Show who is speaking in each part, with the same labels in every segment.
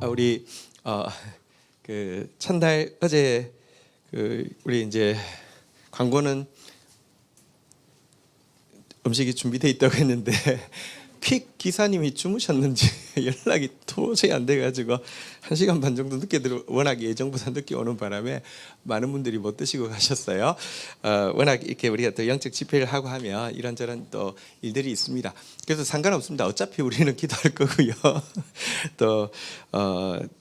Speaker 1: 우리 그 첫날 어제 우리 이제 광고는 음식이 준비돼 있다고 했는데 퀵 기사님이 주무셨는지 연락이 도저히 안 돼가지고 1시간 반 정도 늦게 워낙 예정보다 늦게 오는 바람에 많은 분들이 못 드시고 가셨어요. 워낙 이렇게 우리가 또 영적 집회를 하고 하면 이런저런 또 일들이 있습니다. 그래서 상관없습니다. 어차피 우리는 기도할 거고요. 또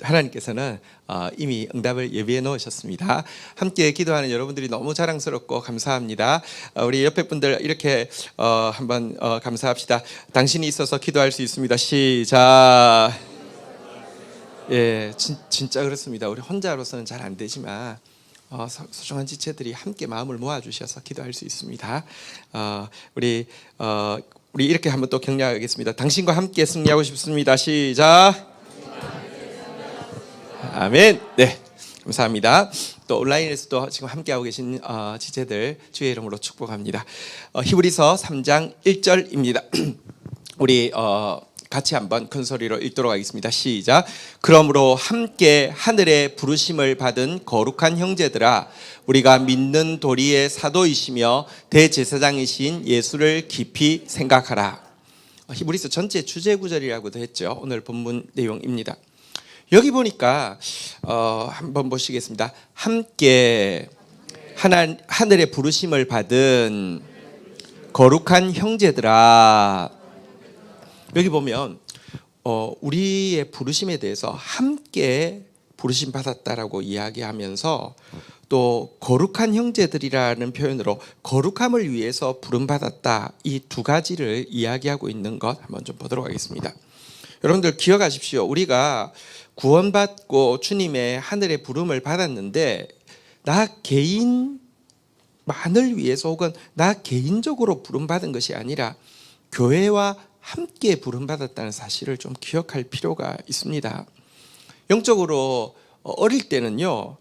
Speaker 1: 하나님께서는 이미 응답을 예비해 놓으셨습니다. 함께 기도하는 여러분들이 너무 자랑스럽고 감사합니다. 우리 옆에 분들 이렇게 한번 감사합시다. 당신이 있어서 기도할 수 있습니다. 시작. 예, 진짜 그렇습니다. 우리 혼자로서는 잘 안 되지만 소중한 지체들이 함께 마음을 모아주셔서 기도할 수 있습니다. 우리 이렇게 한번 또 격려하겠습니다. 당신과 함께 승리하고 싶습니다. 시작. 아멘. 네, 감사합니다. 또 온라인에서도 지금 함께하고 계신 지체들 주의 이름으로 축복합니다. 히브리서 3장 1절입니다. 우리 같이 한번 큰 소리로 읽도록 하겠습니다. 시작. 그러므로 함께 하늘의 부르심을 받은 거룩한 형제들아, 우리가 믿는 도리의 사도이시며 대제사장이신 예수를 깊이 생각하라. 히브리서 전체 주제 구절이라고도 했죠. 오늘 본문 내용입니다. 여기 보니까 한번 보시겠습니다. 함께 하늘의 부르심을 받은 거룩한 형제들아. 여기 보면 우리의 부르심에 대해서 함께 부르심 받았다라고 이야기하면서 또 거룩한 형제들이라는 표현으로 거룩함을 위해서 부름 받았다, 이 두 가지를 이야기하고 있는 것 한번 좀 보도록 하겠습니다. 여러분들 기억하십시오. 우리가 구원받고 주님의 하늘의 부름을 받았는데 나 개인만을 위해서 혹은 나 개인적으로 부름받은 것이 아니라 교회와 함께 부름받았다는 사실을 좀 기억할 필요가 있습니다. 영적으로 어릴 때는요,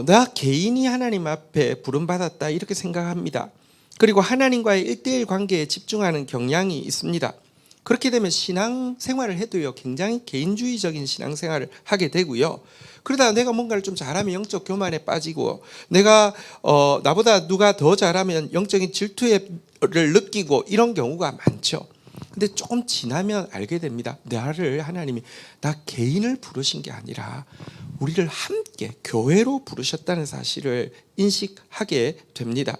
Speaker 1: 나 개인이 하나님 앞에 부름받았다 이렇게 생각합니다. 그리고 하나님과의 1:1 관계에 집중하는 경향이 있습니다. 그렇게 되면 신앙생활을 해도요, 굉장히 개인주의적인 신앙생활을 하게 되고요. 그러다가 내가 뭔가를 좀 잘하면 영적 교만에 빠지고, 내가 나보다 누가 더 잘하면 영적인 질투를 느끼고, 이런 경우가 많죠. 근데 조금 지나면 알게 됩니다. 나를 하나님이 나 개인을 부르신 게 아니라 우리를 함께 교회로 부르셨다는 사실을 인식하게 됩니다.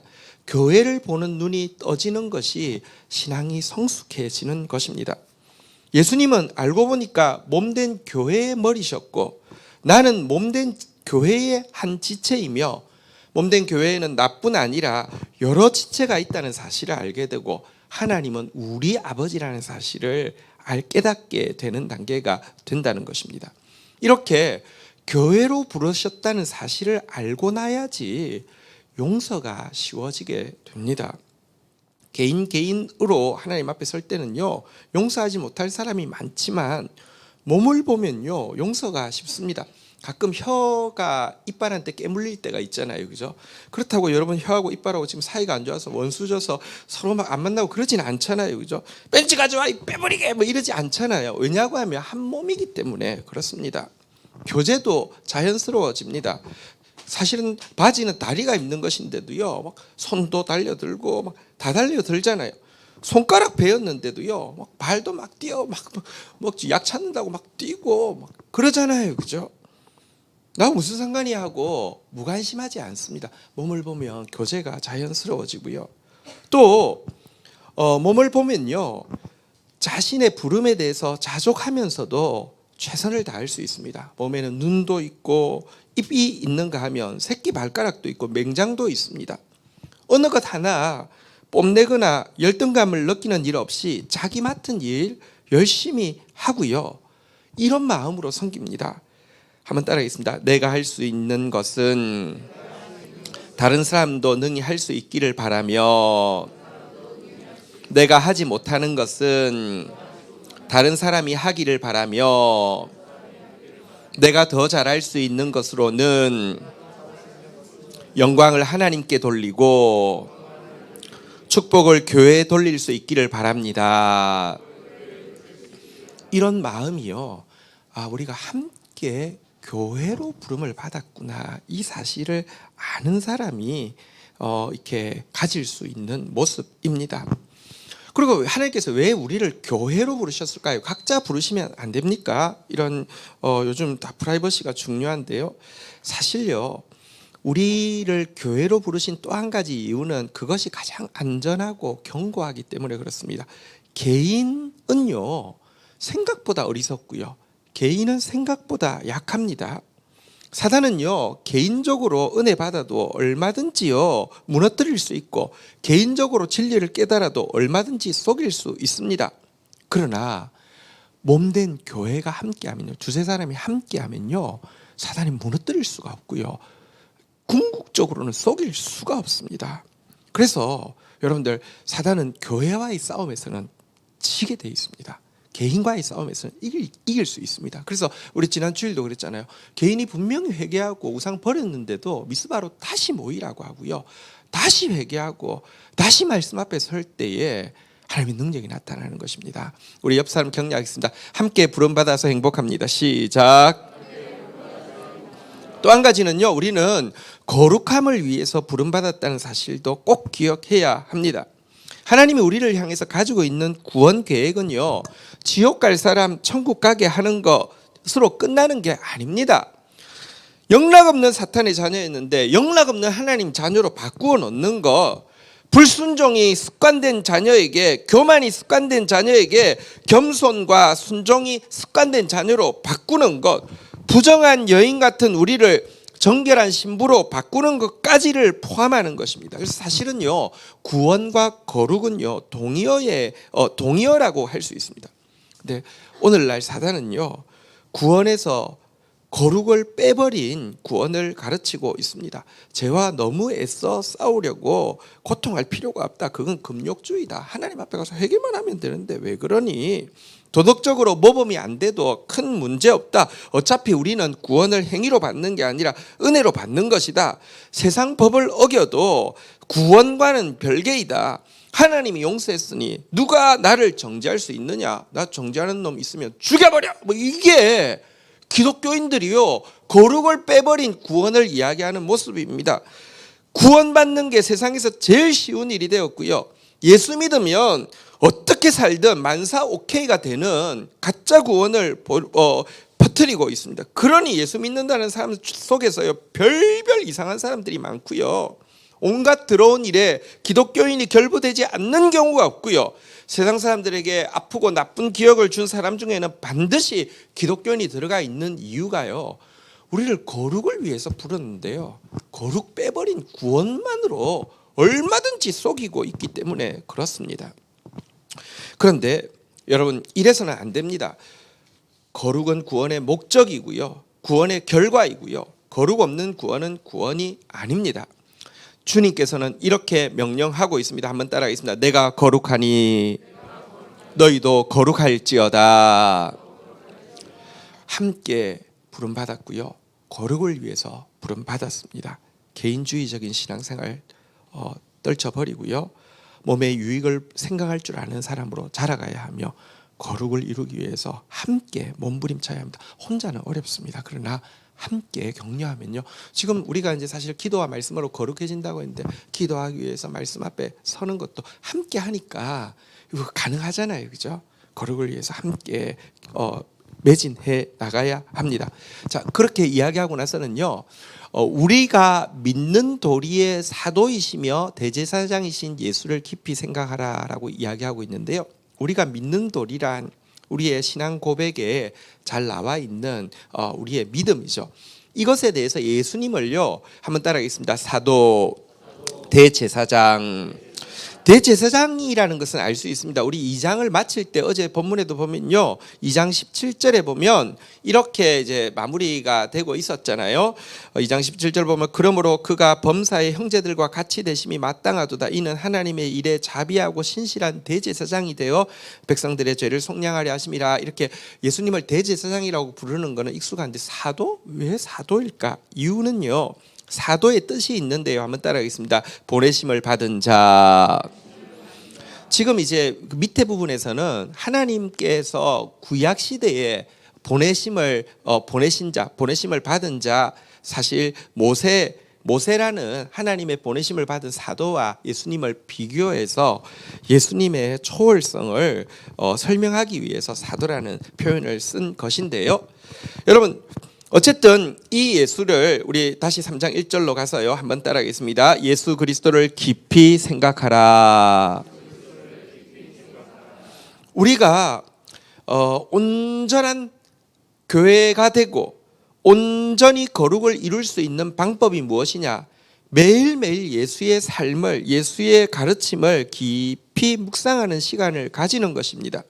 Speaker 1: 교회를 보는 눈이 떠지는 것이 신앙이 성숙해지는 것입니다. 예수님은 알고 보니까 몸된 교회의 머리셨고, 나는 몸된 교회의 한 지체이며, 몸된 교회에는 나뿐 아니라 여러 지체가 있다는 사실을 알게 되고, 하나님은 우리 아버지라는 사실을 깨닫게 되는 단계가 된다는 것입니다. 이렇게 교회로 부르셨다는 사실을 알고 나야지 용서가 쉬워지게 됩니다. 개인으로 하나님 앞에 설 때는요, 용서하지 못할 사람이 많지만 몸을 보면요, 용서가 쉽습니다. 가끔 혀가 이빨한테 깨물릴 때가 있잖아요, 그죠? 그렇다고 여러분 혀하고 이빨하고 지금 사이가 안 좋아서 원수져서 서로 막 안 만나고 그러진 않잖아요, 그죠? 벤치 가져와, 빼버리게 뭐 이러지 않잖아요. 왜냐고 하면 한 몸이기 때문에 그렇습니다. 교제도 자연스러워집니다. 사실은 바지는 다리가 입는 것인데도요, 막 손도 달려들고 막 다 달려들잖아요. 손가락 베었는데도요, 막 발도 막 뛰어, 막 약 찾는다고 막 뛰고 막 그러잖아요, 그죠? 나 무슨 상관이야 하고 무관심하지 않습니다. 몸을 보면 교제가 자연스러워지고요. 또 몸을 보면요, 자신의 부름에 대해서 자족하면서도 최선을 다할 수 있습니다. 몸에는 눈도 있고 입이 있는가 하면 새끼 발가락도 있고 맹장도 있습니다. 어느 것 하나 뽐내거나 열등감을 느끼는 일 없이 자기 맡은 일 열심히 하고요, 이런 마음으로 섬깁니다. 한번 따라하겠습니다. 내가 할 수 있는 것은 다른 사람도 능히 할 수 있기를 바라며, 내가 하지 못하는 것은 다른 사람이 하기를 바라며, 내가 더 잘할 수 있는 것으로는 영광을 하나님께 돌리고 축복을 교회에 돌릴 수 있기를 바랍니다. 이런 마음이요, 우리가 함께 함께 교회로 부름을 받았구나, 이 사실을 아는 사람이 이렇게 가질 수 있는 모습입니다. 그리고 하나님께서 왜 우리를 교회로 부르셨을까요? 각자 부르시면 안 됩니까? 이런 요즘 다 프라이버시가 중요한데요. 사실요, 우리를 교회로 부르신 또 한 가지 이유는 그것이 가장 안전하고 견고하기 때문에 그렇습니다. 개인은요, 생각보다 어리석고요, 개인은 생각보다 약합니다. 사단은요, 개인적으로 은혜 받아도 얼마든지요 무너뜨릴 수 있고, 개인적으로 진리를 깨달아도 얼마든지 속일 수 있습니다. 그러나 몸된 교회가 함께하면요, 두세 사람이 함께하면요, 사단이 무너뜨릴 수가 없고요, 궁극적으로는 속일 수가 없습니다. 그래서 여러분들, 사단은 교회와의 싸움에서는 지게 돼 있습니다. 개인과의 싸움에서는 이길 수 있습니다. 그래서 우리 지난 주일도 그랬잖아요. 개인이 분명히 회개하고 우상 버렸는데도 미스바로 다시 모이라고 하고요, 다시 회개하고 다시 말씀 앞에 설 때에 하나님의 능력이 나타나는 것입니다. 우리 옆 사람 격려하겠습니다. 함께 부름받아서 행복합니다. 시작. 또 한 가지는요, 우리는 거룩함을 위해서 부름받았다는 사실도 꼭 기억해야 합니다. 하나님이 우리를 향해서 가지고 있는 구원 계획은요, 지옥 갈 사람 천국 가게 하는 것으로 끝나는 게 아닙니다. 영락 없는 사탄의 자녀였는데 영락 없는 하나님 자녀로 바꾸어 놓는 것, 불순종이 습관된 자녀에게, 교만이 습관된 자녀에게 겸손과 순종이 습관된 자녀로 바꾸는 것, 부정한 여인 같은 우리를 정결한 신부로 바꾸는 것까지를 포함하는 것입니다. 그래서 사실은요, 구원과 거룩은요, 동의어라고 할 수 있습니다. 근데 오늘날 사단은요, 구원에서 거룩을 빼버린 구원을 가르치고 있습니다. 죄와 너무 애써 싸우려고 고통할 필요가 없다, 그건 금욕주의다, 하나님 앞에 가서 회개만 하면 되는데 왜 그러니, 도덕적으로 모범이 안 돼도 큰 문제 없다, 어차피 우리는 구원을 행위로 받는 게 아니라 은혜로 받는 것이다, 세상 법을 어겨도 구원과는 별개이다, 하나님이 용서했으니 누가 나를 정죄할 수 있느냐, 나 정죄하는 놈 있으면 죽여버려, 뭐 이게 기독교인들이요, 거룩을 빼버린 구원을 이야기하는 모습입니다. 구원받는 게 세상에서 제일 쉬운 일이 되었고요, 예수 믿으면 어떻게 살든 만사 오케이가 되는 가짜 구원을 퍼뜨리고 있습니다. 그러니 예수 믿는다는 사람 속에서요, 별별 이상한 사람들이 많고요, 온갖 더러운 일에 기독교인이 결부되지 않는 경우가 없고요, 세상 사람들에게 아프고 나쁜 기억을 준 사람 중에는 반드시 기독교인이 들어가 있는 이유가요, 우리를 거룩을 위해서 부르는데요, 거룩 빼버린 구원만으로 얼마든지 속이고 있기 때문에 그렇습니다. 그런데 여러분, 이래서는 안 됩니다. 거룩은 구원의 목적이고요, 구원의 결과이고요, 거룩 없는 구원은 구원이 아닙니다. 주님께서는 이렇게 명령하고 있습니다. 한번 따라하겠습니다. 내가 거룩하니 너희도 거룩할지어다. 함께 부름받았고요, 거룩을 위해서 부름받았습니다. 개인주의적인 신앙생활 떨쳐버리고요, 몸의 유익을 생각할 줄 아는 사람으로 자라가야 하며 거룩을 이루기 위해서 함께 몸부림쳐야 합니다. 혼자는 어렵습니다. 그러나 함께 격려하면요, 지금 우리가 이제 사실 기도와 말씀으로 거룩해진다고 했는데, 기도하기 위해서 말씀 앞에 서는 것도 함께 하니까 이거 가능하잖아요, 그죠? 거룩을 위해서 함께 매진해 나가야 합니다. 자, 그렇게 이야기하고 나서는요, 우리가 믿는 도리의 사도이시며 대제사장이신 예수를 깊이 생각하라라고 이야기하고 있는데요, 우리가 믿는 도리란 우리의 신앙 고백에 잘 나와 있는 우리의 믿음이죠. 이것에 대해서 예수님을요, 한번 따라하겠습니다. 사도, 대제사장. 대제사장이라는 것은 알 수 있습니다. 우리 2장을 마칠 때 어제 본문에도 보면요, 2장 17절에 보면 이렇게 이제 마무리가 되고 있었잖아요. 2장 17절 보면, 그러므로 그가 범사의 형제들과 같이 되심이 마땅하도다. 이는 하나님의 일에 자비하고 신실한 대제사장이 되어 백성들의 죄를 속량하려 하심이라. 이렇게 예수님을 대제사장이라고 부르는 것은 익숙한데, 사도? 왜 사도일까? 이유는요, 사도의 뜻이 있는데요. 한번 따라하겠습니다. 보내심을 받은 자. 지금 이제 밑에 부분에서는 하나님께서 구약 시대에 보내신 자, 보내심을 받은 자, 사실 모세라는 하나님의 보내심을 받은 사도와 예수님을 비교해서 예수님의 초월성을 설명하기 위해서 사도라는 표현을 쓴 것인데요. 여러분, 어쨌든 이 예수를 우리 다시 3장 1절로 가서요, 한번 따라하겠습니다. 예수 그리스도를 깊이 생각하라. 우리가 온전한 교회가 되고 온전히 거룩을 이룰 수 있는 방법이 무엇이냐? 매일매일 예수의 삶을, 예수의 가르침을 깊이 묵상하는 시간을 가지는 것입니다.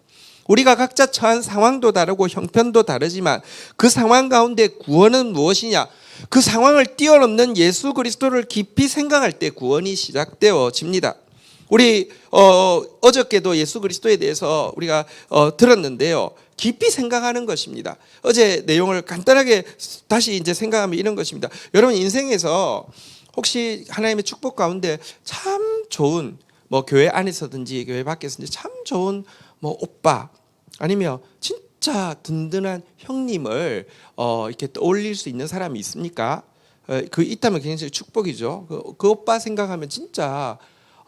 Speaker 1: 우리가 각자 처한 상황도 다르고 형편도 다르지만 그 상황 가운데 구원은 무엇이냐? 그 상황을 뛰어넘는 예수 그리스도를 깊이 생각할 때 구원이 시작되어집니다. 우리 어저께도 예수 그리스도에 대해서 우리가 들었는데요. 깊이 생각하는 것입니다. 어제 내용을 간단하게 다시 이제 생각하면 이런 것입니다. 여러분 인생에서 혹시 하나님의 축복 가운데 참 좋은 교회 안에서든지 교회 밖에서든지 참 좋은 오빠 아니면 진짜 든든한 형님을 이렇게 떠올릴 수 있는 사람이 있습니까? 그 있다면 굉장히 축복이죠. 그 오빠 생각하면 진짜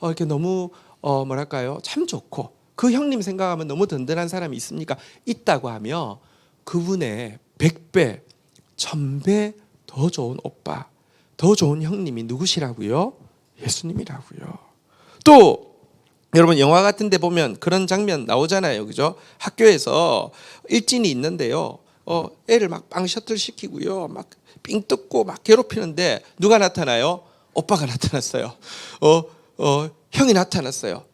Speaker 1: 이렇게 너무 뭐랄까요? 참 좋고 그 형님 생각하면 너무 든든한 사람이 있습니까? 있다고 하면 그분의 100배, 1000배 더 좋은 오빠, 더 좋은 형님이 누구시라고요? 예수님이라고요. 또 여러분 영화 같은 데 보면 그런 장면 나오잖아요. 그죠? 학교에서 일진이 있는데요. 애를 막 빵 셔틀 시키고요. 막 삥 뜯고 막 괴롭히는데 누가 나타나요? 오빠가 나타났어요. 형이 나타났어요.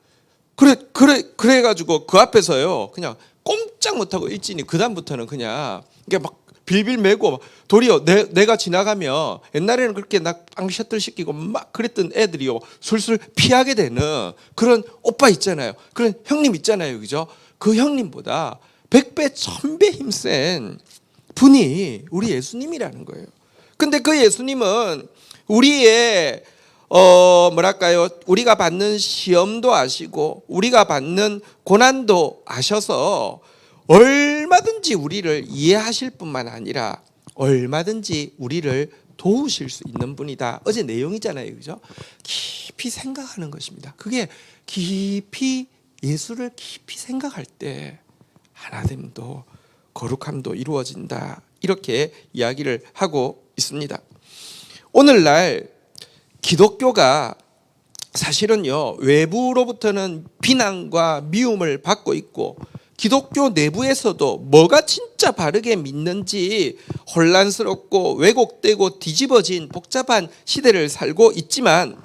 Speaker 1: 그래가지고 그 앞에서요, 그냥 꼼짝 못하고 일진이 그다음부터는 그냥 이게 막 빌빌 매고 도리어 내가 지나가면 옛날에는 그렇게 빵 셔틀 시키고 막 그랬던 애들이요 술술 피하게 되는 그런 오빠 있잖아요. 그런 형님 있잖아요, 그죠? 그 형님보다 100배, 1000배 힘센 분이 우리 예수님이라는 거예요. 근데 그 예수님은 우리의 뭐랄까요? 우리가 받는 시험도 아시고 우리가 받는 고난도 아셔서 얼마든지 우리를 이해하실 뿐만 아니라 얼마든지 우리를 도우실 수 있는 분이다. 어제 내용이잖아요. 그죠? 깊이 생각하는 것입니다. 그게 깊이 예수를 깊이 생각할 때 하나됨도 거룩함도 이루어진다. 이렇게 이야기를 하고 있습니다. 오늘날 기독교가 사실은요 외부로부터는 비난과 미움을 받고 있고 기독교 내부에서도 뭐가 진짜 바르게 믿는지 혼란스럽고 왜곡되고 뒤집어진 복잡한 시대를 살고 있지만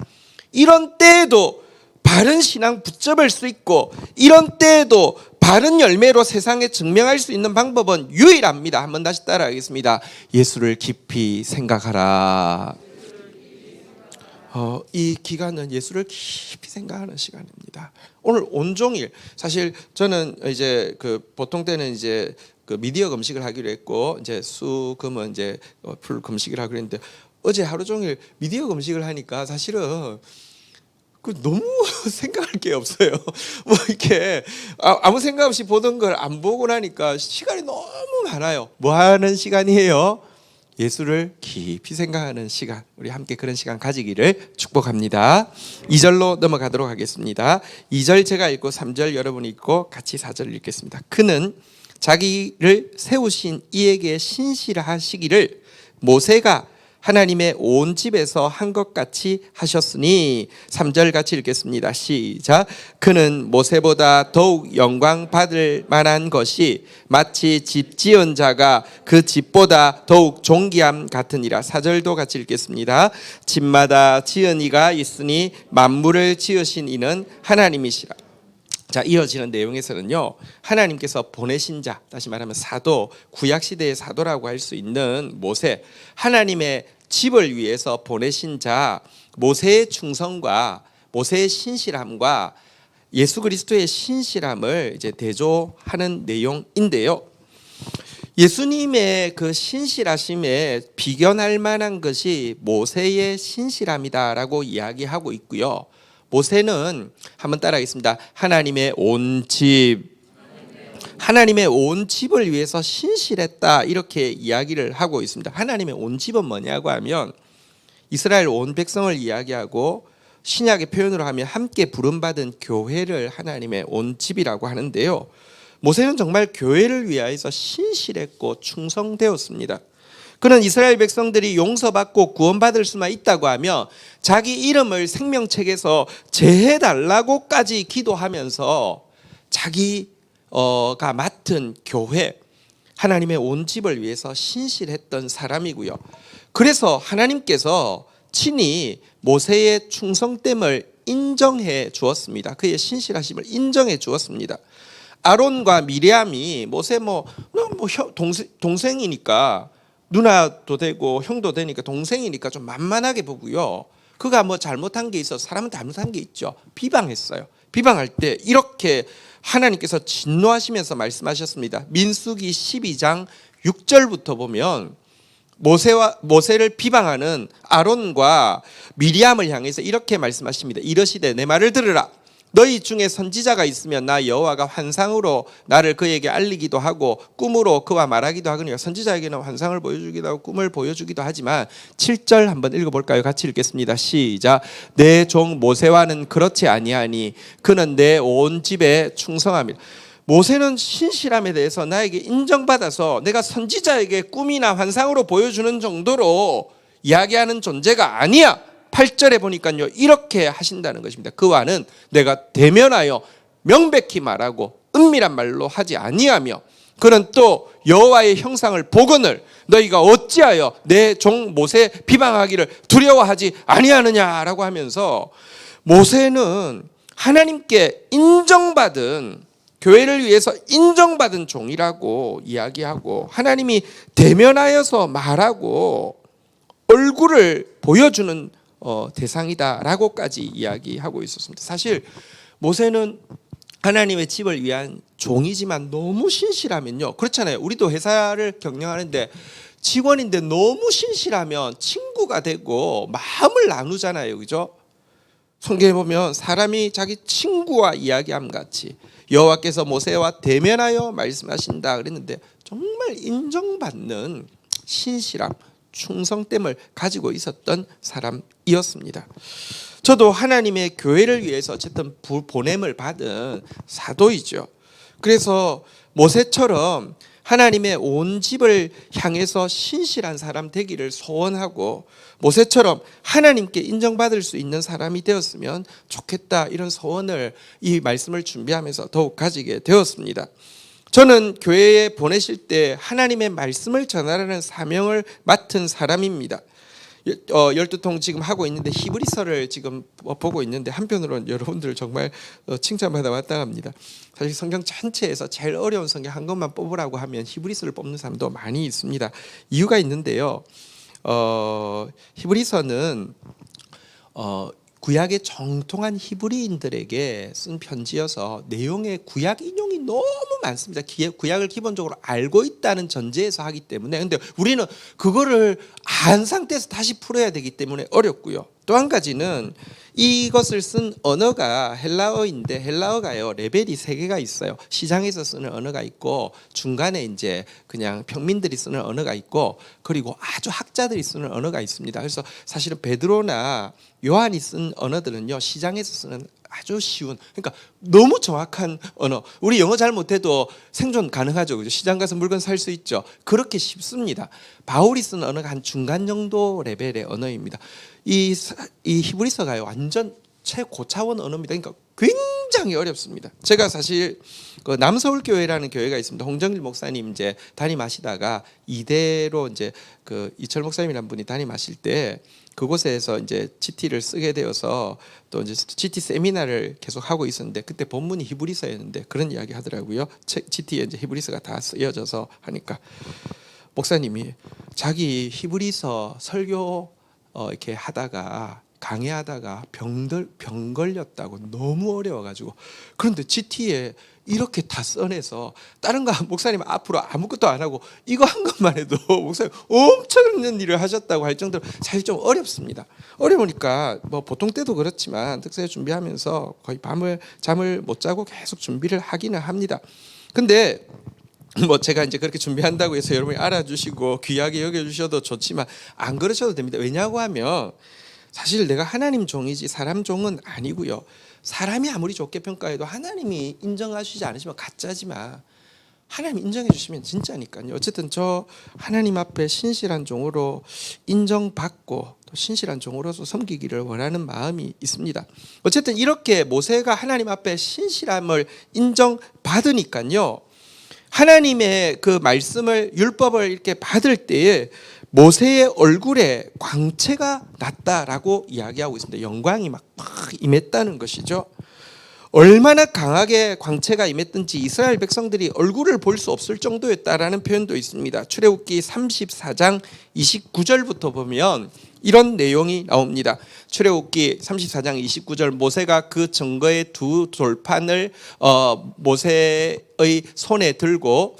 Speaker 1: 이런 때에도 바른 신앙 붙잡을 수 있고 이런 때에도 바른 열매로 세상에 증명할 수 있는 방법은 유일합니다. 한번 다시 따라하겠습니다. 예수를 깊이 생각하라. 이 기간은 예수를 깊이 생각하는 시간입니다. 오늘 온종일 사실 저는 이제 보통 때는 이제 미디어 금식을 하기로 했고 이제 수금은 이제 풀 금식을 하기로 했는데 어제 하루 종일 미디어 금식을 하니까 사실은 너무 생각할 게 없어요. 이렇게 아무 생각 없이 보던 걸 안 보고 나니까 시간이 너무 많아요. 뭐 하는 시간이에요? 예수를 깊이 생각하는 시간, 우리 함께 그런 시간 가지기를 축복합니다. 2절로 넘어가도록 하겠습니다. 2절 제가 읽고 3절 여러분이 읽고 같이 4절 읽겠습니다. 그는 자기를 세우신 이에게 신실하시기를 모세가 하나님의 온 집에서 한 것 같이 하셨으니 3절 같이 읽겠습니다. 시작. 그는 모세보다 더욱 영광 받을 만한 것이 마치 집 지은 자가 그 집보다 더욱 존귀함 같으니라. 4절도 같이 읽겠습니다. 집마다 지은 이가 있으니 만물을 지으신 이는 하나님이시라. 자, 이어지는 내용에서는요 하나님께서 보내신 자, 다시 말하면 사도, 구약시대의 사도라고 할 수 있는 모세, 하나님의 집을 위해서 보내신 자 모세의 충성과 모세의 신실함과 예수 그리스도의 신실함을 이제 대조하는 내용인데요, 예수님의 그 신실하심에 비견할 만한 것이 모세의 신실함이다라고 이야기하고 있고요. 모세는 한번 따라하겠습니다. 하나님의 온 집, 하나님의 온 집을 위해서 신실했다 이렇게 이야기를 하고 있습니다. 하나님의 온 집은 뭐냐고 하면 이스라엘 온 백성을 이야기하고 신약의 표현으로 하면 함께 부름받은 교회를 하나님의 온 집이라고 하는데요. 모세는 정말 교회를 위하여서 신실했고 충성되었습니다. 그는 이스라엘 백성들이 용서받고 구원받을 수만 있다고 하며 자기 이름을 생명책에서 제해달라고까지 기도하면서 자기가 맡은 교회, 하나님의 온 집을 위해서 신실했던 사람이고요. 그래서 하나님께서 친히 모세의 충성됨을 인정해 주었습니다. 그의 신실하심을 인정해 주었습니다. 아론과 미리암이 모세 동생이니까 누나도 되고 형도 되니까 동생이니까 좀 만만하게 보고요. 그가 잘못한 게 있어서 사람은 잘못한 게 있죠. 비방했어요. 비방할 때 이렇게 하나님께서 진노하시면서 말씀하셨습니다. 민수기 12장 6절부터 보면 모세를 비방하는 아론과 미리암을 향해서 이렇게 말씀하십니다. 이르시되 내 말을 들으라. 너희 중에 선지자가 있으면 나 여호와가 환상으로 나를 그에게 알리기도 하고 꿈으로 그와 말하기도 하거니와. 선지자에게는 환상을 보여주기도 하고 꿈을 보여주기도 하지만 7절 한번 읽어볼까요? 같이 읽겠습니다. 시작. 내 종 모세와는 그렇지 아니하니 그는 내 온 집에 충성함이라. 모세는 신실함에 대해서 나에게 인정받아서 내가 선지자에게 꿈이나 환상으로 보여주는 정도로 이야기하는 존재가 아니야. 8절에 보니까요 이렇게 하신다는 것입니다. 그와는 내가 대면하여 명백히 말하고 은밀한 말로 하지 아니하며 그는 또 여호와의 형상을 보거늘 너희가 어찌하여 내 종 모세 비방하기를 두려워하지 아니하느냐라고 하면서 모세는 하나님께 인정받은 교회를 위해서 인정받은 종이라고 이야기하고 하나님이 대면하여서 말하고 얼굴을 보여주는 대상이다라고까지 이야기하고 있었습니다. 사실 모세는 하나님의 집을 위한 종이지만 너무 신실하면요. 그렇잖아요. 우리도 회사를 경영하는데 직원인데 너무 신실하면 친구가 되고 마음을 나누잖아요. 그죠? 성경에 보면 사람이 자기 친구와 이야기함 같이 여호와께서 모세와 대면하여 말씀하신다 그랬는데 정말 인정받는 신실함, 충성됨을 가지고 있었던 사람이었습니다. 저도 하나님의 교회를 위해서 어쨌든 보냄을 받은 사도이죠. 그래서 모세처럼 하나님의 온 집을 향해서 신실한 사람 되기를 소원하고 모세처럼 하나님께 인정받을 수 있는 사람이 되었으면 좋겠다 이런 소원을 이 말씀을 준비하면서 더욱 가지게 되었습니다. 저는 교회에 보내실 때 하나님의 말씀을 전하라는 사명을 맡은 사람입니다. 12통 지금 하고 있는데 히브리서를 지금 보고 있는데 한편으로는 여러분들 정말 칭찬받아 마땅합니다. 사실 성경 전체에서 제일 어려운 성경 한 것만 뽑으라고 하면 히브리서를 뽑는 사람도 많이 있습니다. 이유가 있는데요. 히브리서는 구약의 정통한 히브리인들에게 쓴 편지여서 내용의 구약 인용이 너무 많습니다. 구약을 기본적으로 알고 있다는 전제에서 하기 때문에 근데 우리는 그거를 안 상태에서 다시 풀어야 되기 때문에 어렵고요. 또 한 가지는 이것을 쓴 언어가 헬라어인데 헬라어가요 레벨이 3개가 있어요. 시장에서 쓰는 언어가 있고 중간에 이제 그냥 평민들이 쓰는 언어가 있고 그리고 아주 학자들이 쓰는 언어가 있습니다. 그래서 사실은 베드로나 요한이 쓴 언어들은요 시장에서 쓰는 아주 쉬운 그러니까 너무 정확한 언어. 우리 영어 잘 못해도 생존 가능하죠. 그죠? 시장 가서 물건 살 수 있죠. 그렇게 쉽습니다. 바울이 쓴 언어가 한 중간 정도 레벨의 언어입니다. 이 히브리서가요 완전 최고차원 언어입니다. 그러니까 굉장히 어렵습니다. 제가 사실 그 남서울교회라는 교회가 있습니다. 홍정일 목사님 이제 담임하시다가 이대로 이제 그 이철 목사님이라는 분이 담임하실 때 그곳에서 이제 GT를 쓰게 되어서 또 이제 GT 세미나를 계속 하고 있었는데 그때 본문이 히브리서였는데 그런 이야기 하더라고요. GT에 이제 히브리서가 다 쓰여져서 하니까 목사님이 자기 히브리서 설교 이렇게 하다가 강의하다가 병 걸렸다고 너무 어려워가지고 그런데 GT에 이렇게 다 써내서 다른 거 목사님 앞으로 아무것도 안 하고 이거 한 것만 해도 목사님 엄청난 일을 하셨다고 할 정도로 사실 좀 어렵습니다. 어려우니까 뭐 보통 때도 그렇지만 특세 준비하면서 거의 잠을 못 자고 계속 준비를 하기는 합니다. 근데 뭐 제가 이제 그렇게 준비한다고 해서 여러분이 알아주시고 귀하게 여겨주셔도 좋지만 안 그러셔도 됩니다. 왜냐고 하면 사실 내가 하나님 종이지 사람 종은 아니고요. 사람이 아무리 좋게 평가해도 하나님이 인정하시지 않으시면 가짜지만 하나님 인정해 주시면 진짜니까요. 어쨌든 저 하나님 앞에 신실한 종으로 인정받고 또 신실한 종으로서 섬기기를 원하는 마음이 있습니다. 어쨌든 이렇게 모세가 하나님 앞에 신실함을 인정받으니까요. 하나님의 그 말씀을 율법을 이렇게 받을 때에 모세의 얼굴에 광채가 났다라고 이야기하고 있습니다. 영광이 막 임했다는 것이죠. 얼마나 강하게 광채가 임했든지 이스라엘 백성들이 얼굴을 볼 수 없을 정도였다라는 표현도 있습니다. 출애굽기 34장 29절부터 보면 이런 내용이 나옵니다. 출애굽기 34장 29절 모세가 그 증거의 두 돌판을 모세의 손에 들고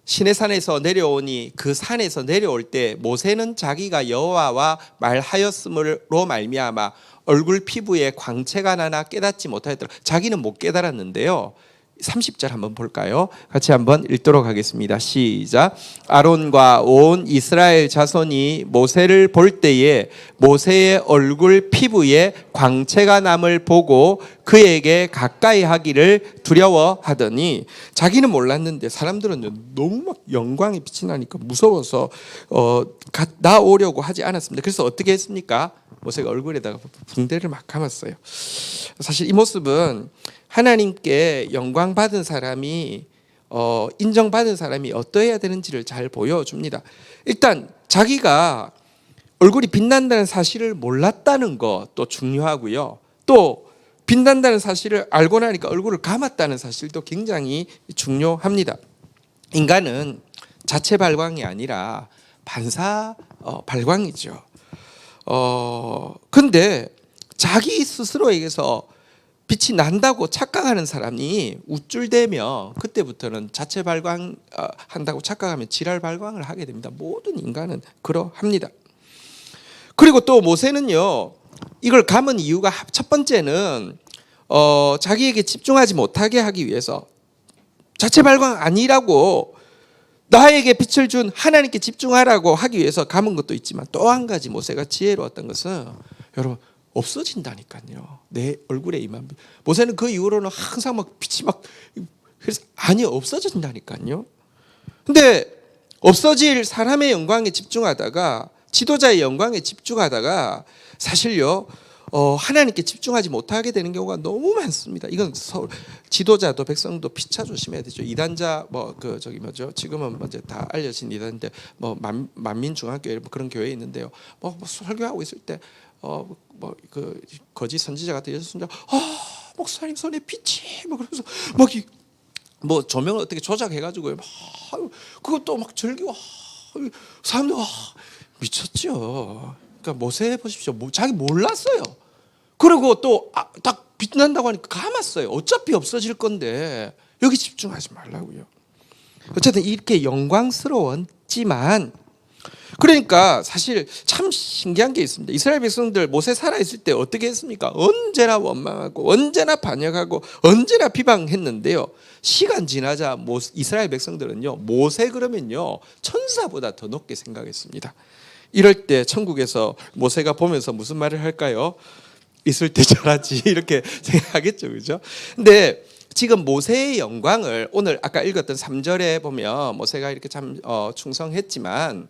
Speaker 1: 시내산에서 내려오니 그 산에서 내려올 때 모세는 자기가 여호와와 말하였음으로 말미암아 얼굴 피부에 광채가 나나 깨닫지 못하였더라. 자기는 못 깨달았는데요. 30절 한번 볼까요? 같이 한번 읽도록 하겠습니다. 시작. 아론과 온 이스라엘 자손이 모세를 볼 때에 모세의 얼굴 피부에 광채가 남을 보고 그에게 가까이 하기를 두려워하더니 자기는 몰랐는데 사람들은 너무 막 영광이 빛이 나니까 무서워서 나오려고 하지 않았습니다. 그래서 어떻게 했습니까? 모세가 얼굴에다가 붕대를 막 감았어요. 사실 이 모습은 하나님께 영광 받은 사람이 인정받은 사람이 어떠해야 되는지를 잘 보여줍니다. 일단 자기가 얼굴이 빛난다는 사실을 몰랐다는 것도 중요하고요. 또 빛난다는 사실을 알고 나니까 얼굴을 감았다는 사실도 굉장히 중요합니다. 인간은 자체 발광이 아니라 반사 발광이죠. 근데 자기 스스로에게서 빛이 난다고 착각하는 사람이 우쭐대며 그때부터는 자체 발광 한다고 착각하면 지랄 발광을 하게 됩니다. 모든 인간은 그러합니다. 그리고 또 모세는요, 이걸 감은 이유가 첫 번째는 자기에게 집중하지 못하게 하기 위해서 자체 발광 아니라고 나에게 빛을 준 하나님께 집중하라고 하기 위해서 감은 것도 있지만 또 한 가지 모세가 지혜로웠던 것은 여러분 없어진다니까요. 내 얼굴에 임한 빛. 모세는 그 이후로는 항상 막 빛이 막 그래서 아니 없어진다니까요. 근데 없어질 사람의 영광에 집중하다가 지도자의 영광에 집중하다가 사실요 하나님께 집중하지 못하게 되는 경우가 너무 많습니다. 이건 지도자도 백성도 피차 조심해야 되죠. 이단자 지금은 이제 다 알려진 이단인데 만민중앙교회 그런 교회 있는데요. 설교하고 있을 때 그 거짓 선지자 같은 예수 선지자 목사님 손에 빛이 그러면서 조명을 어떻게 조작해가지고 그것도 막 즐기고 사람들 미쳤죠. 그러니까 모세 보십시오. 자기 몰랐어요. 그리고 또 딱 빛난다고 하니까 감았어요. 어차피 없어질 건데 여기 집중하지 말라고요. 어쨌든 이렇게 영광스러웠지만 그러니까 사실 참 신기한 게 있습니다. 이스라엘 백성들 모세 살아있을 때 어떻게 했습니까? 언제나 원망하고 언제나 반역하고 언제나 비방했는데요. 시간 지나자 이스라엘 백성들은요 모세 그러면요 천사보다 더 높게 생각했습니다. 이럴 때 천국에서 모세가 보면서 무슨 말을 할까요? 있을 때 잘하지 이렇게 생각하겠죠, 그죠? 근데 지금 모세의 영광을 오늘 아까 읽었던 3절에 보면 모세가 이렇게 참 충성했지만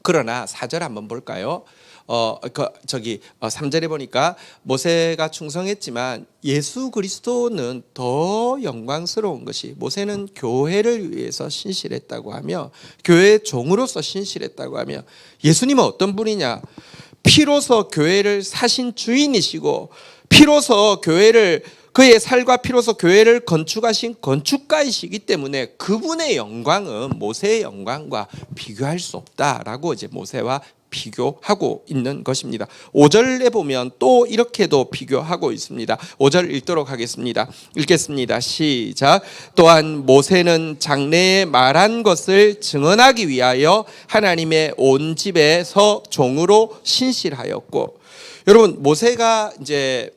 Speaker 1: 그러나 4절 한번 볼까요? 3절에 보니까 모세가 충성했지만 예수 그리스도는 더 영광스러운 것이 모세는 교회를 위해서 신실했다고 하며 교회의 종으로서 신실했다고 하며 예수님은 어떤 분이냐? 피로서 교회를 사신 주인이시고 피로서 교회를 그의 살과 피로서 교회를 건축하신 건축가이시기 때문에 그분의 영광은 모세의 영광과 비교할 수 없다라고 이제 모세와 비교하고 있는 것입니다. 5절에 보면 또 이렇게도 비교하고 있습니다. 5절 읽도록 하겠습니다. 읽겠습니다. 시작. 또한 모세는 장래에 말한 것을 증언하기 위하여 하나님의 온 집에서 종으로 신실하였고, 여러분 모세가 이제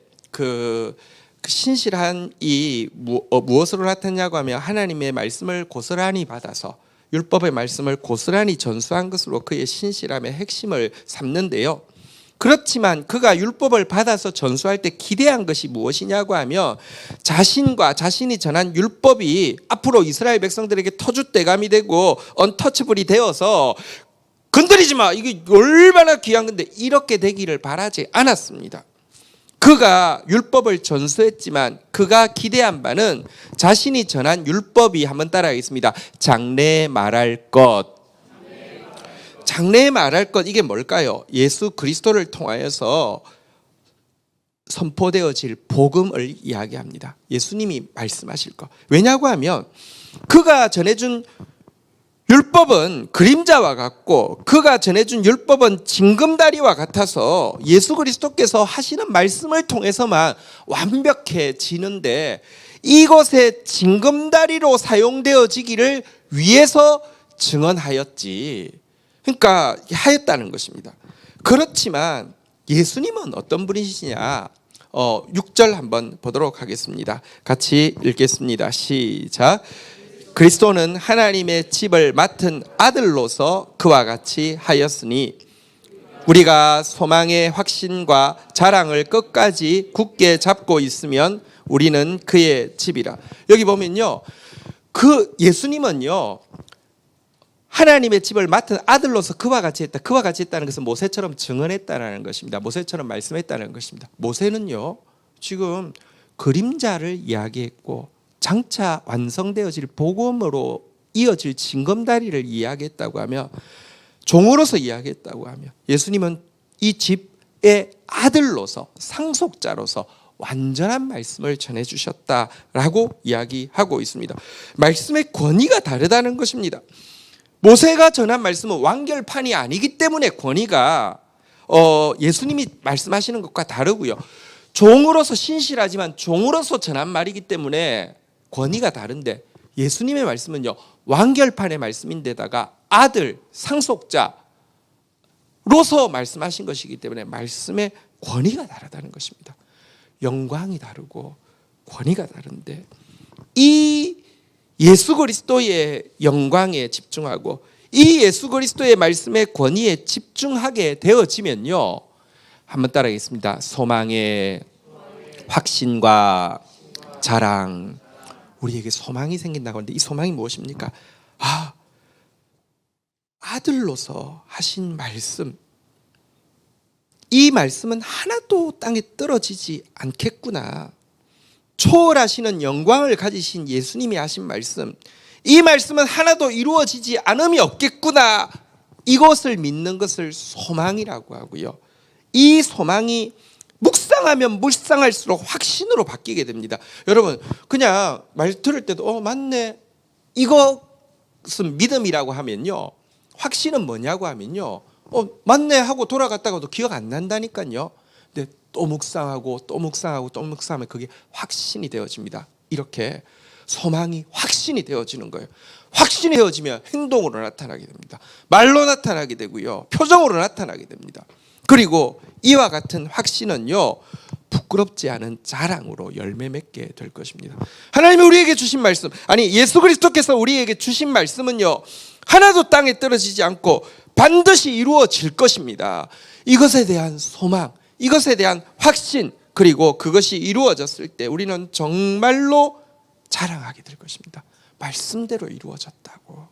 Speaker 1: 그 신실한 이 무엇으로 나타냐고 하면 하나님의 말씀을 고스란히 받아서 율법의 말씀을 고스란히 전수한 것으로 그의 신실함의 핵심을 삼는데요. 그렇지만 그가 율법을 받아서 전수할 때 기대한 것이 무엇이냐고 하면 자신과 자신이 전한 율법이 앞으로 이스라엘 백성들에게 터줏대감이 되고 언터치블이 되어서 건드리지 마, 이게 얼마나 귀한 건데, 이렇게 되기를 바라지 않았습니다. 그가 율법을 전수했지만 그가 기대한 바는 자신이 전한 율법이, 한번 따라하겠습니다. 장래에 말할 것. 장래에 말할 것, 이게 뭘까요? 예수 그리스도를 통하여서 선포되어질 복음을 이야기합니다. 예수님이 말씀하실 것. 왜냐고 하면 그가 전해준 율법은 그림자와 같고 그가 전해준 율법은 징검다리와 같아서 예수 그리스도께서 하시는 말씀을 통해서만 완벽해지는데, 이것의 징검다리로 사용되어지기를 위해서 증언하였지, 그러니까 하였다는 것입니다. 그렇지만 예수님은 어떤 분이시냐? 6절 한번 보도록 하겠습니다. 같이 읽겠습니다. 시작. 그리스도는 하나님의 집을 맡은 아들로서 그와 같이 하였으니 우리가 소망의 확신과 자랑을 끝까지 굳게 잡고 있으면 우리는 그의 집이라. 여기 보면요, 그 예수님은요 하나님의 집을 맡은 아들로서 그와 같이 했다. 그와 같이 했다는 것은 모세처럼 증언했다는 것입니다. 모세처럼 말씀했다는 것입니다. 모세는요 지금 그림자를 이야기했고 장차 완성되어질 복음으로 이어질 징검다리를 이야기했다고 하며, 종으로서 이야기했다고 하며, 예수님은 이 집의 아들로서 상속자로서 완전한 말씀을 전해주셨다라고 이야기하고 있습니다. 말씀의 권위가 다르다는 것입니다. 모세가 전한 말씀은 완결판이 아니기 때문에 권위가 예수님이 말씀하시는 것과 다르고요, 종으로서 신실하지만 종으로서 전한 말이기 때문에 권위가 다른데, 예수님의 말씀은요 완결판의 말씀인데다가 아들, 상속자로서 말씀하신 것이기 때문에 말씀의 권위가 다르다는 것입니다. 영광이 다르고 권위가 다른데, 이 예수 그리스도의 영광에 집중하고 이 예수 그리스도의 말씀의 권위에 집중하게 되어지면요, 한번 따라하겠습니다. 소망의 확신과 자랑, 우리에게 소망이 생긴다고 하는데 이 소망이 무엇입니까? 아들로서 하신 말씀, 이 말씀은 하나도 땅에 떨어지지 않겠구나. 초월하시는 영광을 가지신 예수님이 하신 말씀, 이 말씀은 하나도 이루어지지 않음이 없겠구나. 이것을 믿는 것을 소망이라고 하고요, 이 소망이 묵상하면 묵상할수록 확신으로 바뀌게 됩니다. 여러분 그냥 말 들을 때도 맞네, 이것은 믿음이라고 하면요, 확신은 뭐냐고 하면요 맞네 하고 돌아갔다가도 기억 안 난다니까요. 근데 또 묵상하고 또 묵상하고 또 묵상하면 그게 확신이 되어집니다. 이렇게 소망이 확신이 되어지는 거예요. 확신이 되어지면 행동으로 나타나게 됩니다. 말로 나타나게 되고요, 표정으로 나타나게 됩니다. 그리고 이와 같은 확신은요 부끄럽지 않은 자랑으로 열매 맺게 될 것입니다. 하나님이 우리에게 주신 말씀, 아니 예수 그리스도께서 우리에게 주신 말씀은요 하나도 땅에 떨어지지 않고 반드시 이루어질 것입니다. 이것에 대한 소망, 이것에 대한 확신, 그리고 그것이 이루어졌을 때 우리는 정말로 자랑하게 될 것입니다. 말씀대로 이루어졌다고.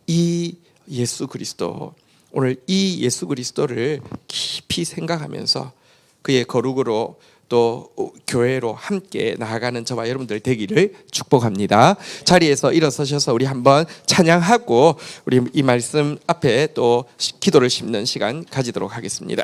Speaker 1: 이 예수 그리스도, 오늘 이 예수 그리스도를 깊이 생각하면서 그의 거룩으로 또 교회로 함께 나아가는 저와 여러분들 되기를 축복합니다. 자리에서 일어서셔서 우리 한번 찬양하고 우리 이 말씀 앞에 또 기도를 심는 시간 가지도록 하겠습니다.